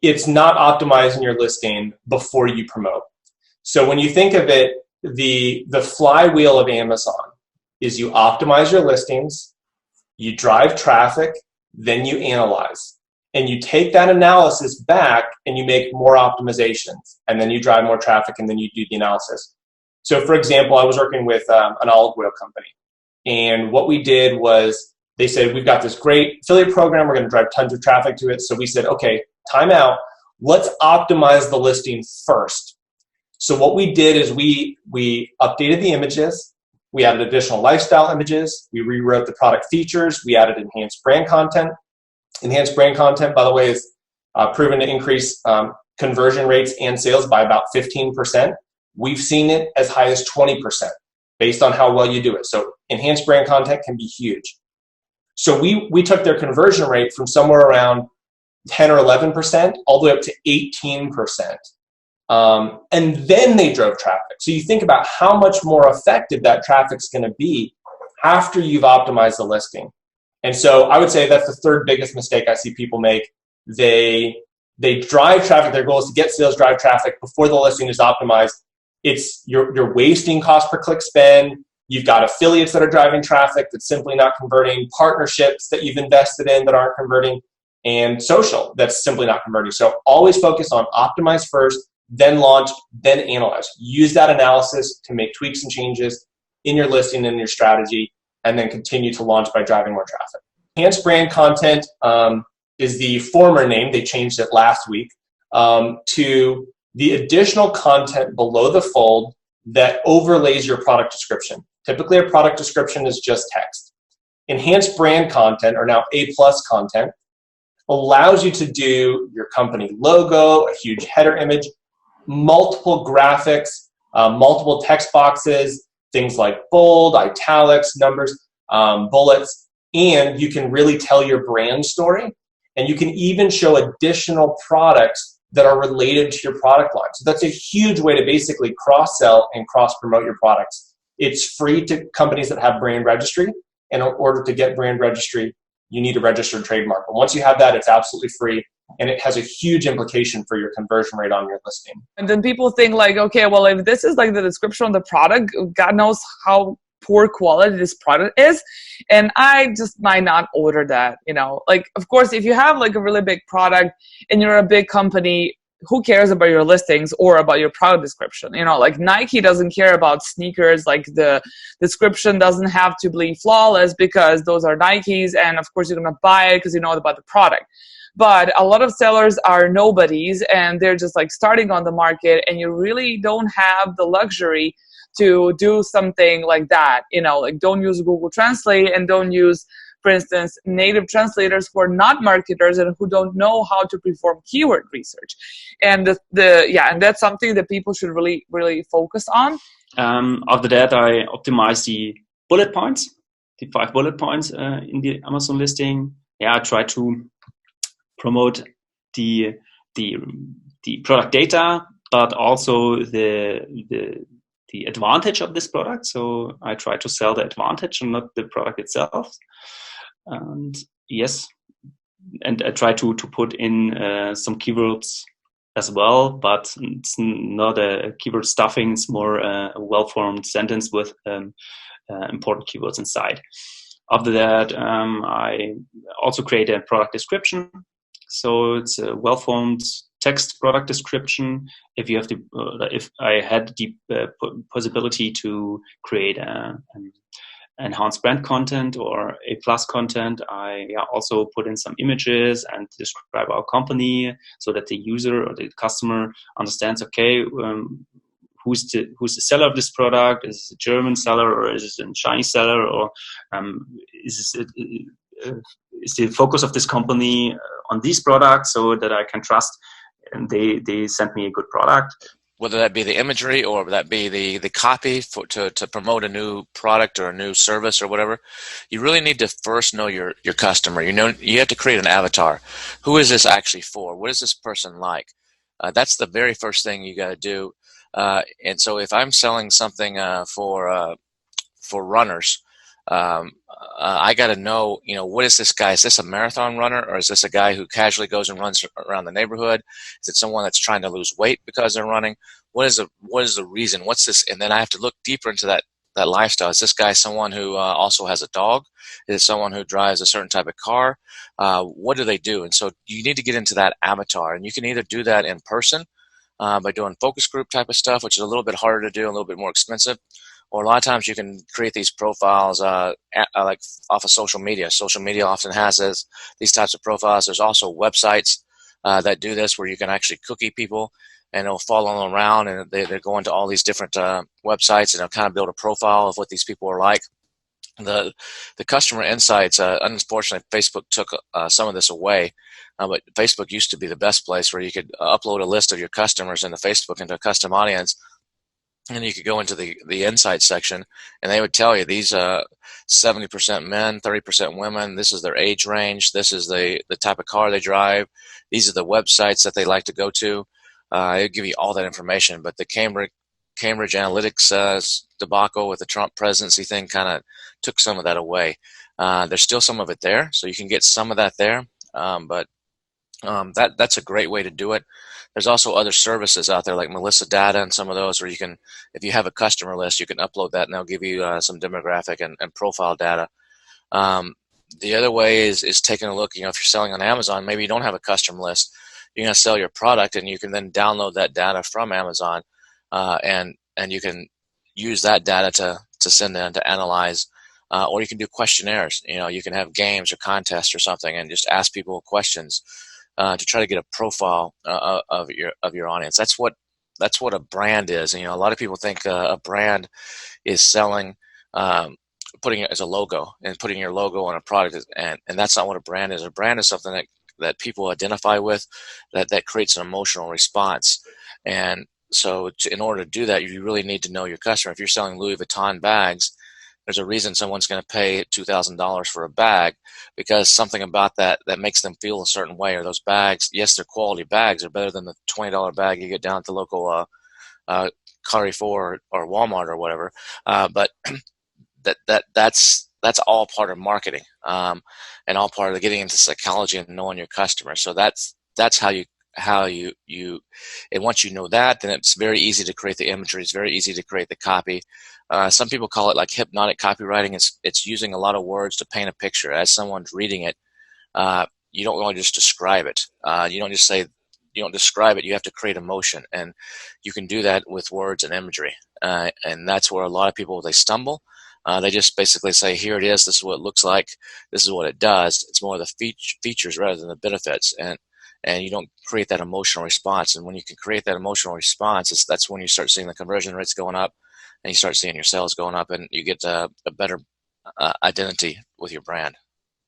it's not optimizing your listing before you promote. So when you think of it, the flywheel of Amazon is you optimize your listings, you drive traffic, then you analyze. And you take that analysis back and you make more optimizations, and then you drive more traffic, and then you do the analysis. So for example, I was working with an olive oil company, and what we did was they said, we've got this great affiliate program, we're going to drive tons of traffic to it. So we said, okay, time out, let's optimize the listing first. So what we did is we updated the images, we added additional lifestyle images, we rewrote the product features, we added enhanced brand content. Enhanced brand content, by the way, is proven to increase conversion rates and sales by about 15%. We've seen it as high as 20% based on how well you do it. So enhanced brand content can be huge. So we took their conversion rate from somewhere around 10 or 11% all the way up to 18%. And then they drove traffic. So you think about how much more effective that traffic's going to be after you've optimized the listing. And so I would say that's the third biggest mistake I see people make. They drive traffic. Their goal is to get sales, drive traffic before the listing is optimized. It's you're wasting cost per click spend. You've got affiliates that are driving traffic that's simply not converting, partnerships that you've invested in that aren't converting, and social that's simply not converting. So always focus on optimize first, then launch, then analyze. Use that analysis to make tweaks and changes in your listing and your strategy, and then continue to launch by driving more traffic. Enhanced brand content is the former name. They changed it last week to the additional content below the fold that overlays your product description. Typically, a product description is just text. Enhanced brand content, or now A+ content, allows you to do your company logo, a huge header image, multiple graphics, multiple text boxes, things like bold, italics, numbers, bullets, and you can really tell your brand story, and you can even show additional products that are related to your product line. So that's a huge way to basically cross-sell and cross-promote your products. It's free to companies that have brand registry, and in order to get brand registry, you need a registered trademark. But once you have that, it's absolutely free, and it has a huge implication for your conversion rate on your listing. And then people think like, okay, well, if this is like the description of the product, God knows how poor quality this product is, and I just might not order that, you know. Like, of course, if you have like a really big product and you're a big company, who cares about your listings or about your product description? You know, like Nike doesn't care about sneakers. Like the description doesn't have to be flawless because those are Nikes, and of course you're gonna buy it because you know about the product. But a lot of sellers are nobodies, and they're just like starting on the market, and you really don't have the luxury to do something like that. You know, like don't use Google Translate, and don't use, for instance, native translators who are not marketers and who don't know how to perform keyword research. And and that's something that people should really, really focus on. After that, I optimize the bullet points, the 5 bullet points in the Amazon listing. Yeah, I try to promote the product data, but also the advantage of this product. So I try to sell the advantage and not the product itself. And yes, and I try to put in some keywords as well, but it's not a keyword stuffing. It's more a well-formed sentence with important keywords inside. After that, I also create a product description. So it's a well-formed text product description. If you have if I had the possibility to create enhanced brand content or A+ content, I also put in some images and describe our company so that the user or the customer understands, okay, who's the seller of this product? Is it a German seller, or is it a Chinese seller, or is the focus of this company on these products, so that I can trust and they send me a good product. Whether that be the imagery or that be the copy to promote a new product or a new service or whatever, you really need to first know your customer. You have to create an avatar. Who is this actually for? What is this person like? That's the very first thing you got to do. And so if I'm selling something for runners, I got to know, what is this guy? Is this a marathon runner, or is this a guy who casually goes and runs around the neighborhood? Is it someone that's trying to lose weight because they're running? What is the reason? What's this? And then I have to look deeper into that lifestyle. Is this guy someone who also has a dog? Is it someone who drives a certain type of car? What do they do? And so you need to get into that avatar, and you can either do that in person by doing focus group type of stuff, which is a little bit harder to do, a little bit more expensive. Or a lot of times you can create these profiles like off of social media. Social media often has these types of profiles. There's also websites that do this where you can actually cookie people, and they'll follow them around, and they're going to all these different websites, and they'll kind of build a profile of what these people are like. The customer insights, unfortunately, Facebook took some of this away, but Facebook used to be the best place where you could upload a list of your customers into Facebook into a custom audience. And you could go into the insights section, and they would tell you these 70% men, 30% women. This is their age range. This is the type of car they drive. These are the websites that they like to go to. It would give you all that information. But the Cambridge Analytics debacle with the Trump presidency thing kind of took some of that away. There's still some of it there, so you can get some of that there. But that's a great way to do it. There's also other services out there like Melissa Data and some of those where you can, if you have a customer list, you can upload that and they'll give you some demographic and profile data. The other way is taking a look, if you're selling on Amazon, maybe you don't have a custom list. You're going to sell your product, and you can then download that data from Amazon, and you can use that data to send in to analyze, or you can do questionnaires. You can have games or contests or something and just ask people questions to try to get a profile of your audience. That's what a brand is. A lot of people think a brand is selling, putting it as a logo and putting your logo on a product, and that's not what a brand is. A brand is something that people identify with, that creates an emotional response. And so in order to do that, you really need to know your customer. If you're selling Louis Vuitton bags, there's a reason someone's going to pay $2,000 for a bag, because something about that makes them feel a certain way. Or those bags, yes, they're quality bags. They're better than the $20 bag you get down at the local Carrefour or Walmart or whatever. But that's all part of marketing, and all part of getting into psychology and knowing your customer. So that's how you and once you know that, then it's very easy to create the imagery. It's very easy to create the copy. Some people call it like hypnotic copywriting. It's using a lot of words to paint a picture. As someone's reading it, you don't really just describe it. You don't describe it. You have to create emotion, and you can do that with words and imagery. And that's where a lot of people, they stumble. They just basically say, here it is. This is what it looks like. This is what it does. It's more the features rather than the benefits. And you don't create that emotional response. And when you can create that emotional response, that's when you start seeing the conversion rates going up, and you start seeing your sales going up, and you get a better identity with your brand.